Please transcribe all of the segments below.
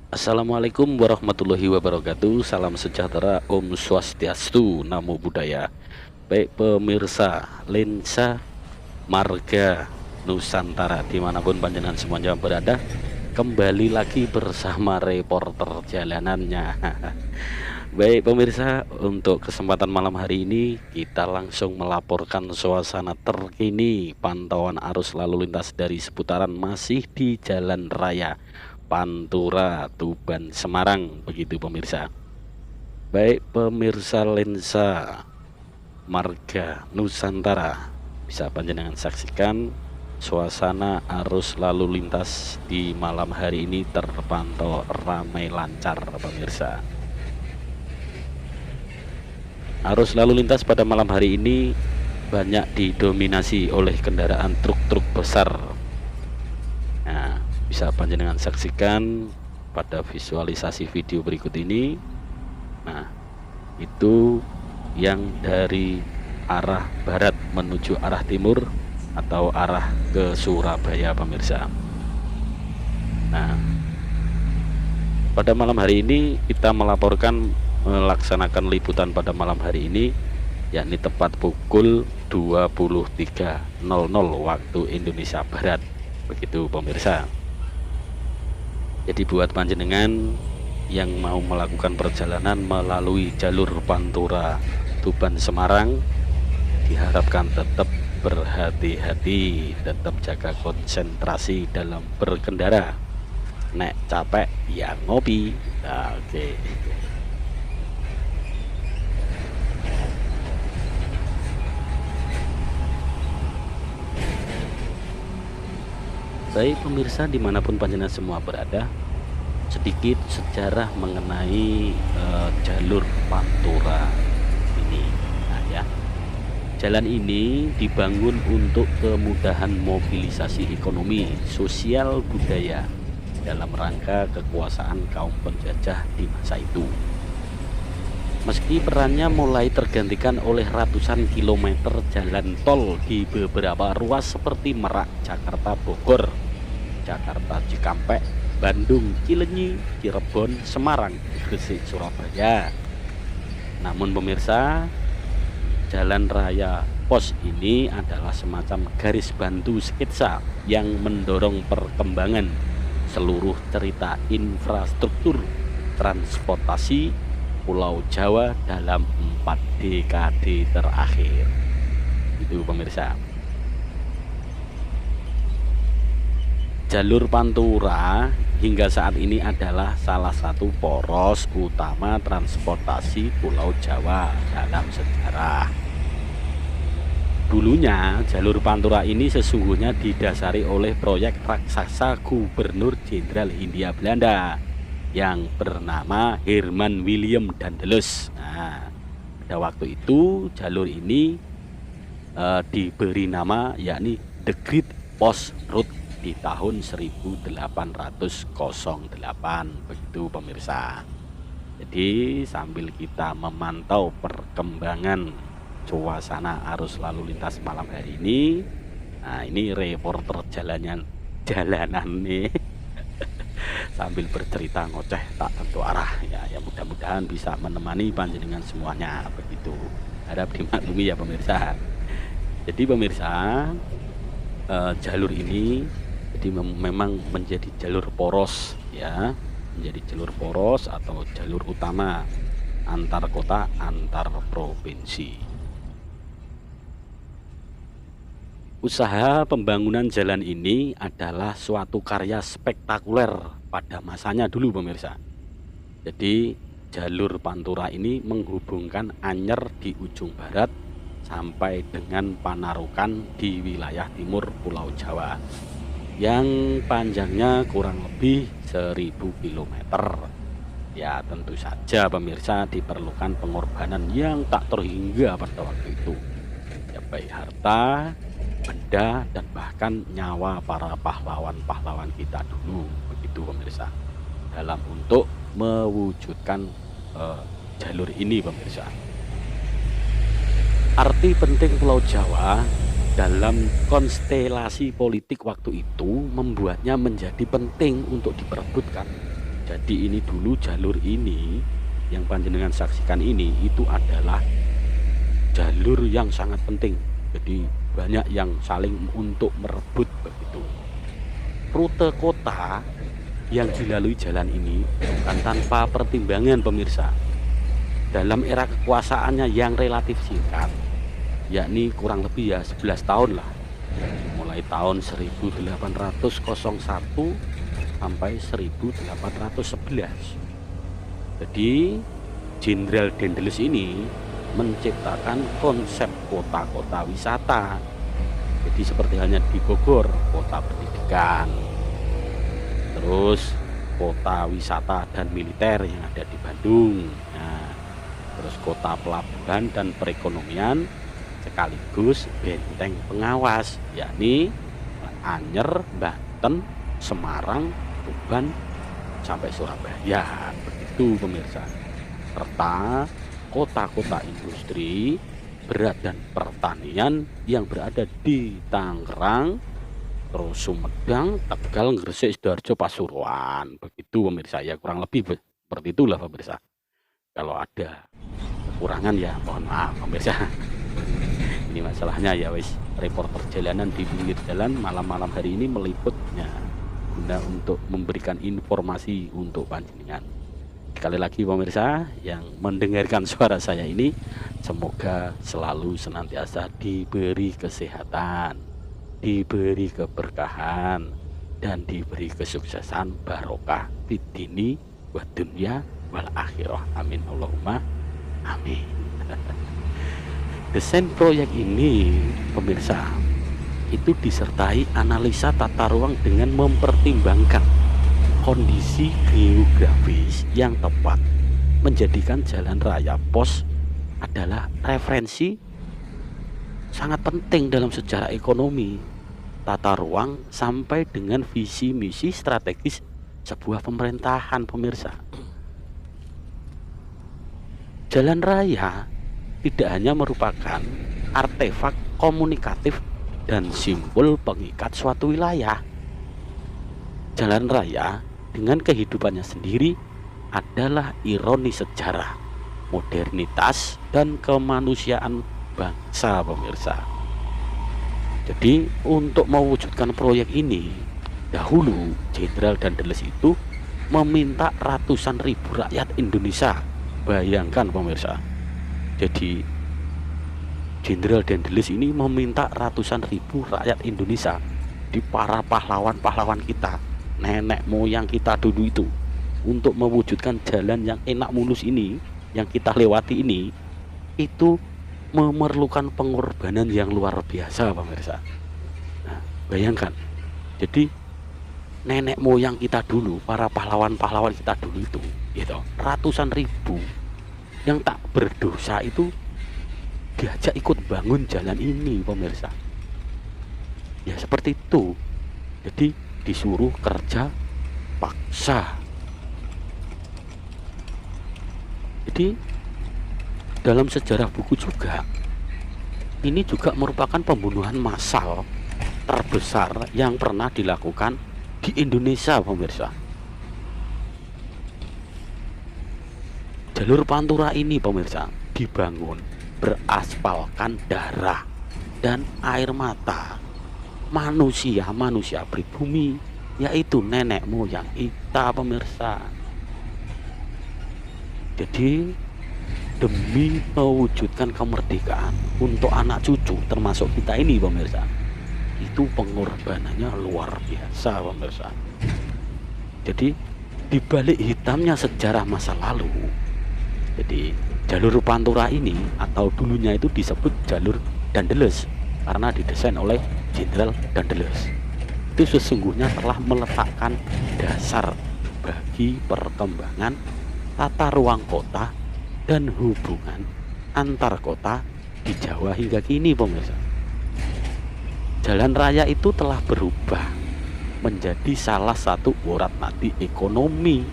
Assalamualaikum warahmatullahi wabarakatuh. Salam sejahtera, Om Swastiastu, Namo Buddhaya. Baik pemirsa Lensa Marga Nusantara dimanapun panjenengan semuanya berada, kembali lagi bersama reporter jalanannya. Baik pemirsa, untuk kesempatan malam hari ini kita langsung melaporkan suasana terkini pantauan arus lalu lintas dari seputaran masih di Jalan Raya Pantura Tuban Semarang, begitu pemirsa. Baik pemirsa Lensa Marga Nusantara, bisa panjenengan saksikan suasana arus lalu lintas di malam hari ini terpantau ramai lancar pemirsa. Arus lalu lintas pada malam hari ini banyak didominasi oleh kendaraan truk-truk besar. Nah, bisa panjenengan saksikan pada visualisasi video berikut ini. Nah, itu yang dari arah barat menuju arah timur atau arah ke Surabaya pemirsa. Nah, pada malam hari ini kita melaksanakan liputan pada malam hari ini, yakni tepat pukul 23.00 waktu Indonesia Barat, begitu pemirsa. Jadi buat panjenengan yang mau melakukan perjalanan melalui jalur Pantura Tuban Semarang, diharapkan tetap berhati-hati, tetap jaga konsentrasi dalam berkendara. Nek capek ya ngopi. Nah, oke. Baik pemirsa dimanapun panjenengan semua berada, sedikit sejarah mengenai jalur Pantura ini. Nah ya, jalan ini dibangun untuk kemudahan mobilisasi ekonomi, sosial, budaya dalam rangka kekuasaan kaum penjajah di masa itu. Meski perannya mulai tergantikan oleh ratusan kilometer jalan tol di beberapa ruas seperti Merak, Jakarta, Bogor, Jakarta Cikampek, Bandung, Cilenyi, Cirebon, Semarang, Gresik, Surabaya. Namun pemirsa, jalan raya pos ini adalah semacam garis bantu skitsa yang mendorong perkembangan seluruh cerita infrastruktur transportasi Pulau Jawa dalam 4 dekade terakhir. Itu pemirsa. Jalur Pantura hingga saat ini adalah salah satu poros utama transportasi Pulau Jawa dalam sejarah. Dulunya jalur Pantura ini sesungguhnya didasari oleh proyek raksasa Gubernur Jenderal Hindia Belanda yang bernama Herman Willem Daendels. Nah, pada waktu itu jalur ini diberi nama yakni The Great Post Route di tahun 1808, begitu pemirsa. Jadi sambil kita memantau perkembangan suasana arus lalu lintas malam hari ini, nah ini reporter jalanan nih sambil bercerita ngoceh tak tentu arah ya, ya mudah-mudahan bisa menemani panjenengan semuanya, begitu. Harap dimaklumi ya pemirsa. Jadi pemirsa, jalur ini jadi memang menjadi jalur poros ya, menjadi jalur poros atau jalur utama antar kota, antar provinsi. Usaha pembangunan jalan ini adalah suatu karya spektakuler pada masanya dulu pemirsa. Jadi jalur Pantura ini menghubungkan Anyer di ujung barat sampai dengan Panarukan di wilayah timur Pulau Jawa yang panjangnya kurang lebih 1000 km. Ya tentu saja pemirsa diperlukan pengorbanan yang tak terhingga pada waktu itu. Ya baik harta, benda, dan bahkan nyawa para pahlawan-pahlawan kita dulu, begitu pemirsa, dalam untuk mewujudkan jalur ini pemirsa. Arti penting Pulau Jawa dalam konstelasi politik waktu itu membuatnya menjadi penting untuk diperebutkan. Jadi ini dulu jalur ini yang panjenengan saksikan ini itu adalah jalur yang sangat penting. Jadi banyak yang saling untuk merebut begitu. Rute kota yang dilalui jalan ini bukan tanpa pertimbangan pemirsa. Dalam era kekuasaannya yang relatif singkat, yakni kurang lebih ya 11 tahun lah. Mulai tahun 1801 sampai 1811. Jadi Jenderal Daedalus ini menciptakan konsep kota-kota wisata. Jadi seperti halnya di Bogor, kota pendidikan, terus kota wisata dan militer yang ada di Bandung, nah, terus kota pelabuhan dan perekonomian sekaligus benteng pengawas, yakni Anyer, Banten, Semarang, Tuban sampai Surabaya, begitu pemirsa. Serta kota-kota industri berat dan pertanian yang berada di Tangerang, terus Sumedang, Tegal, Gresik, Sidoarjo, Pasuruan, begitu pemirsa ya, kurang lebih seperti itulah pemirsa. Kalau ada kekurangan ya mohon maaf pemirsa. Ini masalahnya ya wis, reporter perjalanan di pinggir jalan malam-malam hari ini meliputnya guna untuk memberikan informasi untuk panjenengan. Sekali lagi pemirsa yang mendengarkan suara saya ini, semoga selalu senantiasa diberi kesehatan, diberi keberkahan, dan diberi kesuksesan barokah fid dini wa dunya wal akhirah. Amin Allahumma amin. Desain proyek ini pemirsa itu disertai analisa tata ruang dengan mempertimbangkan kondisi geografis yang tepat, menjadikan jalan raya pos adalah referensi sangat penting dalam sejarah ekonomi, tata ruang sampai dengan visi misi strategis sebuah pemerintahan pemirsa. Jalan raya tidak hanya merupakan artefak komunikatif dan simbol pengikat suatu wilayah. Jalan raya dengan kehidupannya sendiri adalah ironi sejarah, modernitas, dan kemanusiaan bangsa pemirsa. Jadi untuk mewujudkan proyek ini, dahulu Jenderal Daedalus itu meminta ratusan ribu rakyat Indonesia. Bayangkan pemirsa, jadi Jenderal Daedalus ini meminta ratusan ribu rakyat Indonesia, di para pahlawan-pahlawan kita, nenek moyang kita dulu itu, untuk mewujudkan jalan yang enak mulus ini, yang kita lewati ini, itu memerlukan pengorbanan yang luar biasa pemirsa. Nah, bayangkan, jadi nenek moyang kita dulu, para pahlawan-pahlawan kita dulu itu, gitu, ratusan ribu yang tak berdosa itu diajak ikut bangun jalan ini pemirsa. Ya seperti itu. Jadi disuruh kerja paksa. Jadi dalam sejarah buku juga, ini juga merupakan pembunuhan massal terbesar yang pernah dilakukan di Indonesia pemirsa. Jalur Pantura ini pemirsa dibangun beraspalkan darah dan air mata manusia pribumi, yaitu nenek moyang kita pemirsa. Jadi demi mewujudkan kemerdekaan untuk anak cucu termasuk kita ini pemirsa, itu pengorbanannya luar biasa pemirsa. Jadi di balik hitamnya sejarah masa lalu, jadi jalur Pantura ini atau dulunya itu disebut jalur Daedalus karena didesain oleh Jenderal Daedalus. Itu sesungguhnya telah meletakkan dasar bagi perkembangan tata ruang kota dan hubungan antar kota di Jawa hingga kini pemirsa. Jalan raya itu telah berubah menjadi salah satu urat nadi ekonomi,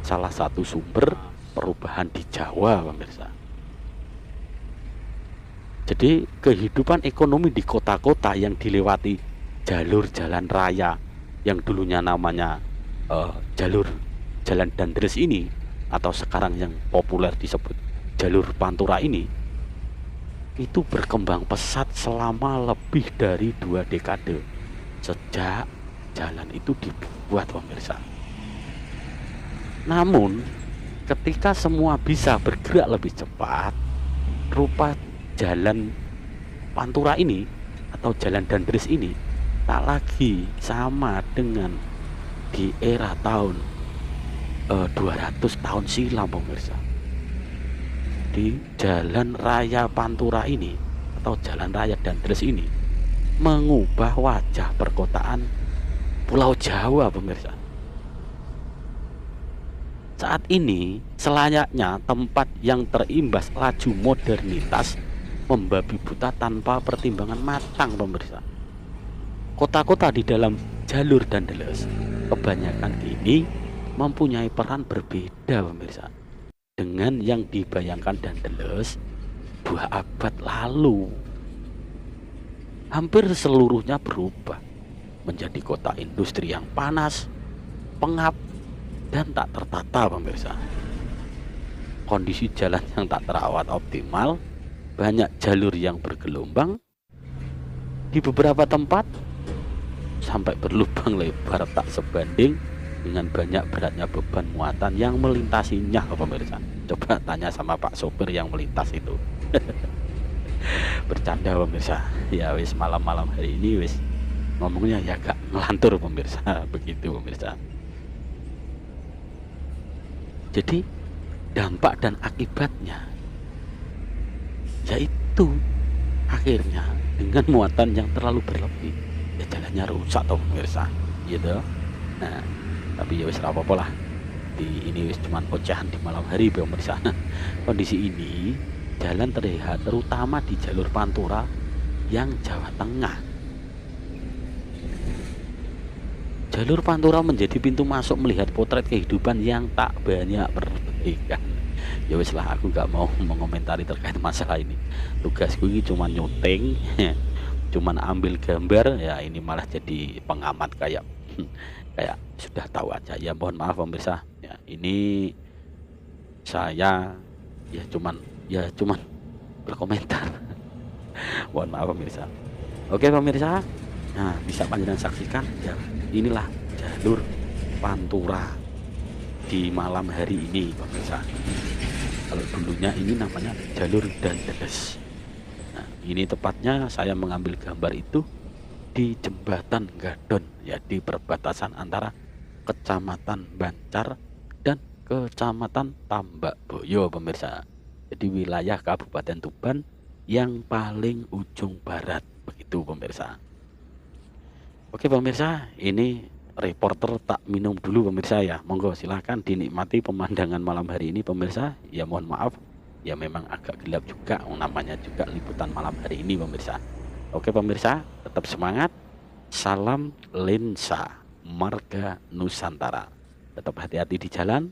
salah satu sumber perubahan di Jawa pemirsa. Jadi kehidupan ekonomi di kota-kota yang dilewati jalur jalan raya yang dulunya namanya jalur Jalan Dandres ini, atau sekarang yang populer disebut jalur Pantura ini, itu berkembang pesat selama lebih dari 2 dekade sejak jalan itu dibuat, pemirsa. Namun ketika semua bisa bergerak lebih cepat, rupa jalan Pantura ini atau jalan Dandres ini tak lagi sama dengan di era tahun 200 tahun silam, pemirsa. Di jalan raya Pantura ini atau jalan raya Dandres ini mengubah wajah perkotaan Pulau Jawa, pemirsa. Saat ini selayaknya tempat yang terimbas laju modernitas membabi buta tanpa pertimbangan matang, pemirsa. Kota-kota di dalam jalur Dandres kebanyakan ini mempunyai peran berbeda, pemirsa, dengan yang dibayangkan Dandres 2 abad lalu. Hampir seluruhnya berubah menjadi kota industri yang panas, pengap, dan tak tertata, pemirsa. Kondisi jalan yang tak terawat optimal, banyak jalur yang bergelombang, di beberapa tempat sampai berlubang lebar tak sebanding dengan banyak beratnya beban muatan yang melintasinya, pemirsa. Coba tanya sama Pak sopir yang melintas itu. Bercanda, pemirsa. Ya wis, malam-malam hari ini wis ngomongnya ya gak ngelantur, pemirsa. Begitu, pemirsa. Jadi dampak dan akibatnya yaitu akhirnya dengan muatan yang terlalu berlebih, ya jalannya rusak toh, pemirsa, gitu. Nah, tapi ya wis apa-apa lah. Ini wis cuman ocehan di malam hari, pemirsa. Kondisi ini jalan terlihat terutama di jalur Pantura yang Jawa Tengah. Jalur Pantura menjadi pintu masuk melihat potret kehidupan yang tak banyak berbeda. Ya wis lah, aku gak mau mengomentari terkait masalah ini. Tugasku ini cuma nyuting, cuman ambil gambar. Ya ini malah jadi pengamat kayak sudah tahu aja. Ya mohon maaf, pemirsa. Ya ini saya ya cuman berkomentar. Mohon maaf, pemirsa. Oke, pemirsa. Nah, bisa panjenengan saksikan ya, inilah jalur Pantura di malam hari ini, pemirsa. Kalau dulunya ini namanya jalur Dandres. Nah, ini tepatnya saya mengambil gambar itu di Jembatan Gadon, ya, di perbatasan antara Kecamatan Bancar dan Kecamatan Tambakboyo, pemirsa. Jadi wilayah Kabupaten Tuban yang paling ujung barat, begitu, pemirsa. Oke, pemirsa, ini reporter tak minum dulu, pemirsa, ya. Monggo silahkan dinikmati pemandangan malam hari ini, pemirsa. Ya mohon maaf, ya memang agak gelap juga, namanya juga liputan malam hari ini, pemirsa. Oke, pemirsa, tetap semangat. Salam lensa marga Nusantara. Tetap hati-hati di jalan,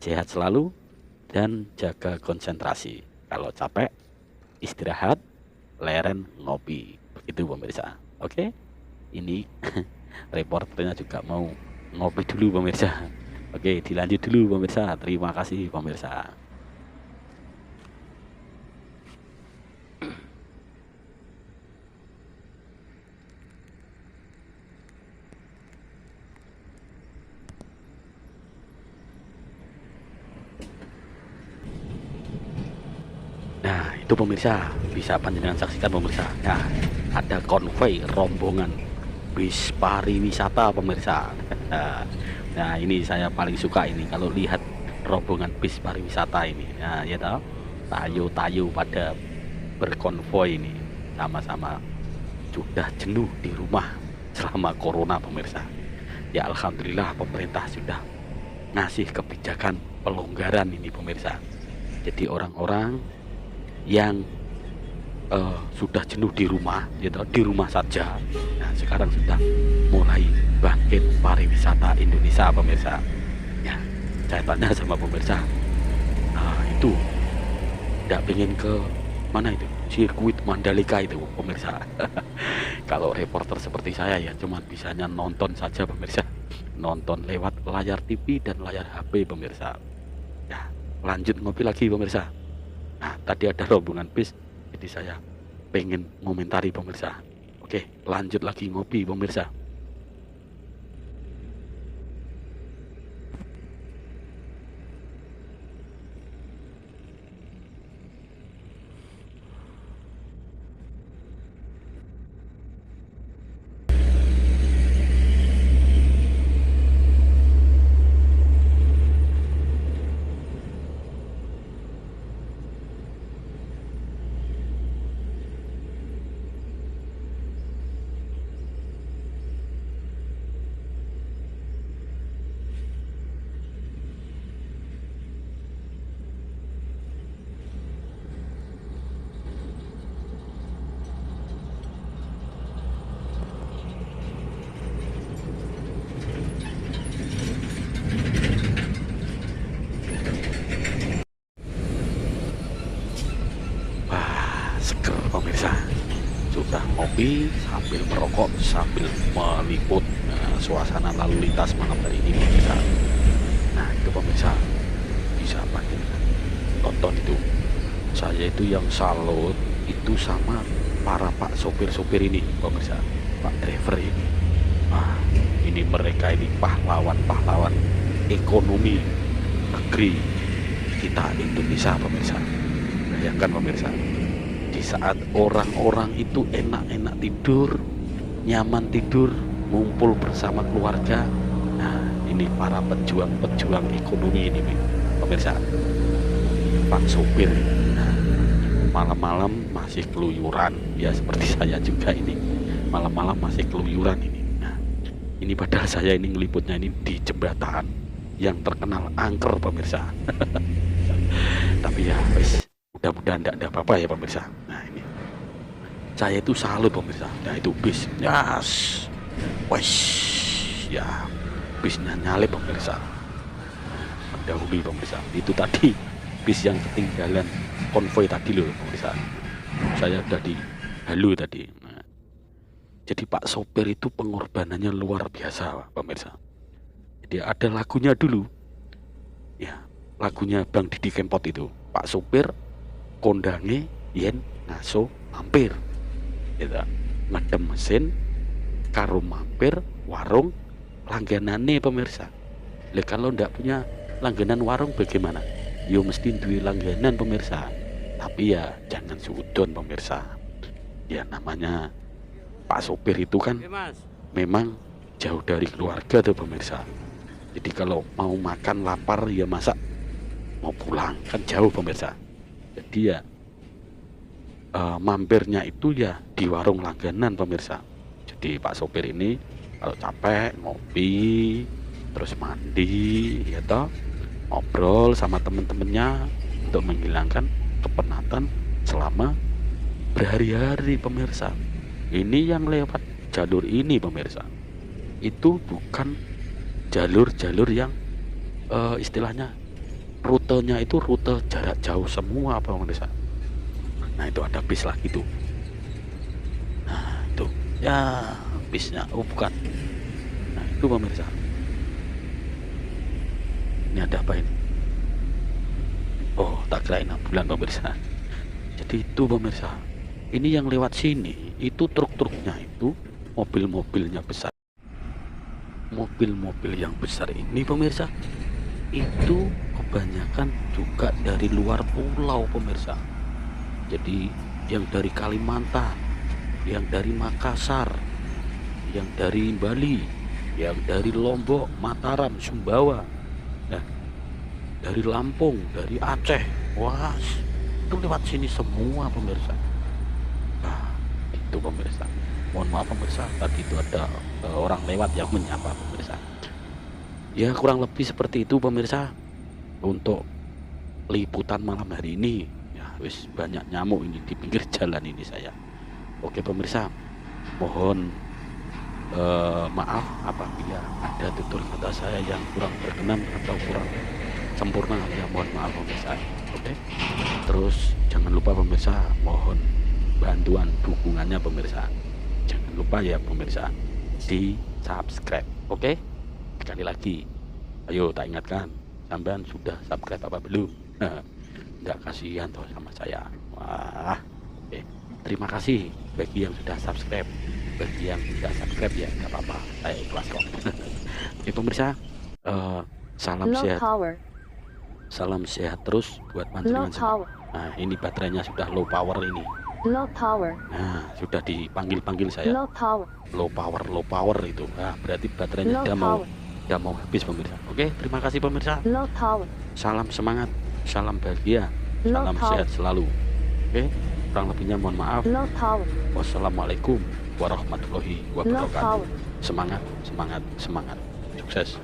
sehat selalu, dan jaga konsentrasi. Kalau capek, istirahat, leren ngopi. Begitu, pemirsa. Oke, ini reporternya juga mau ngopi dulu, pemirsa. Oke, dilanjut dulu, pemirsa. Terima kasih, pemirsa. Nah, itu pemirsa, bisa panjenengan saksikan, pemirsa. Nah, ada konvoi rombongan bis pariwisata, pemirsa. Nah, ini saya paling suka ini kalau lihat rombongan bis pariwisata ini. Nah, ya tahu, tayo-tayo pada berkonvoi ini, sama-sama sudah jenuh di rumah selama corona, pemirsa. Ya alhamdulillah pemerintah sudah ngasih kebijakan pelonggaran ini, pemirsa. Jadi orang-orang yang sudah jenuh di rumah, gitu, di rumah saja. Nah, sekarang sudah mulai bangkit pariwisata Indonesia, pemirsa. Ya, saya tanya sama pemirsa, itu tidak pengen ke mana itu, sirkuit Mandalika itu, pemirsa. Kalau reporter seperti saya ya cuma bisanya nonton saja, pemirsa. nonton lewat layar TV dan layar HP pemirsa. Nah, lanjut ngopi lagi pemirsa. Nah, tadi ada rombongan bis, jadi saya pengen ngomentari pemirsa. Oke, lanjut lagi ngopi pemirsa. Wah, seger pemirsa. Sudah ngopi sambil merokok sambil meliput suasana lalu lintas malam hari ini pemirsa. Nah, itu pemirsa bisa pakai tonton itu. Saya itu yang salut itu sama para pak sopir-sopir ini pemirsa, pak driver ini. Nah, ini mereka ini pahlawan-pahlawan ekonomi negeri kita Indonesia pemirsa. Bayangkan pemirsa, di saat orang-orang itu enak-enak tidur, nyaman tidur, ngumpul bersama keluarga. Nah, ini para pejuang-pejuang ekonomi ini pemirsa, pak sopir. Nah, malam-malam masih keluyuran, ya seperti saya juga ini malam-malam masih keluyuran ini. Nah, ini padahal saya ini ngeliputnya ini di jembatan yang terkenal angker pemirsa. Tapi ya wes, mudah-mudahan tidak ada apa-apa ya pemirsa. Nah, ini saya itu salut pemirsa. Nah, itu bis, yes, wes, ya bisnya nyalip pemirsa, mendahului pemirsa. Itu tadi bis yang ketinggalan konvoy tadi loh pemirsa. Saya udah di halo tadi. Nah, jadi pak sopir itu pengorbanannya luar biasa pemirsa. Jadi ada lagunya dulu, ya lagunya Bang Didi Kempot itu. Pak sopir kondange yen ngaso mampir, gitu. Ngedem mesin karo mampir warung langganane pemirsa. Lah kalau ndak punya langganan warung bagaimana? Yo mesti duwe langganan pemirsa. Tapi ya jangan sudon pemirsa. Ya namanya pak sopir itu kan memang jauh dari keluarga tuh pemirsa. Jadi kalau mau makan lapar ya masak, mau pulang kan jauh pemirsa. Jadi ya mampirnya itu ya di warung langganan pemirsa. Jadi pak sopir ini kalau capek ngopi, terus mandi, ya toh, ngobrol sama temen-temennya untuk menghilangkan kepenatan selama berhari-hari pemirsa. Ini yang lewat jalur ini pemirsa, itu bukan jalur-jalur yang istilahnya rutenya itu rute jarak jauh semua pemirsa. Nah, itu ada bis lagi tuh. Nah, itu ya bisnya, oh bukan. Nah, itu pemirsa. Ini ada apa ini? Oh, tak kirain ambulan pemirsa. Jadi itu pemirsa, ini yang lewat sini itu truk-truknya itu mobil-mobilnya besar. Mobil-mobil yang besar ini pemirsa itu kebanyakan juga dari luar pulau pemirsa. Jadi yang dari Kalimantan, yang dari Makassar, yang dari Bali, yang dari Lombok, Mataram, Sumbawa, nah, dari Lampung, dari Aceh, wah, itu lewat sini semua pemirsa. Nah, itu pemirsa. Mohon maaf pemirsa, tadi itu ada orang lewat yang menyapa pemirsa. Ya kurang lebih seperti itu pemirsa untuk liputan malam hari ini. Ya wis banyak nyamuk ini di pinggir jalan ini saya. Oke pemirsa, mohon maaf apabila ada tutur kata saya yang kurang berkenan atau kurang sempurna, ya mohon maaf pemirsa. Oke. Terus jangan lupa pemirsa, mohon bantuan dukungannya pemirsa. Jangan lupa ya pemirsa di subscribe. Oke. sekali lagi, ayo tak ingatkan, sampean sudah subscribe apa belum? Nggak kasihan toh sama saya. Wah, oke. Terima kasih bagi yang sudah subscribe. Bagi yang tidak subscribe ya nggak apa-apa, saya ikhlas kok. Oke pemirsa, salam Low sehat, power. salam sehat terus buat Low panjenengan semua. power. Nah ini baterainya sudah low power ini. Low power. Nah sudah dipanggil-panggil saya. Low power. Low power itu. Nah berarti baterainya Low udah power. mau habis pemirsa. Oke terima kasih pemirsa. Low power. Salam semangat, salam bahagia, Low salam power. sehat selalu. Oke, kurang lebihnya mohon maaf. Low power. Wassalamualaikum warahmatullahi Low wabarakatuh. power. Semangat, semangat, semangat. Sukses.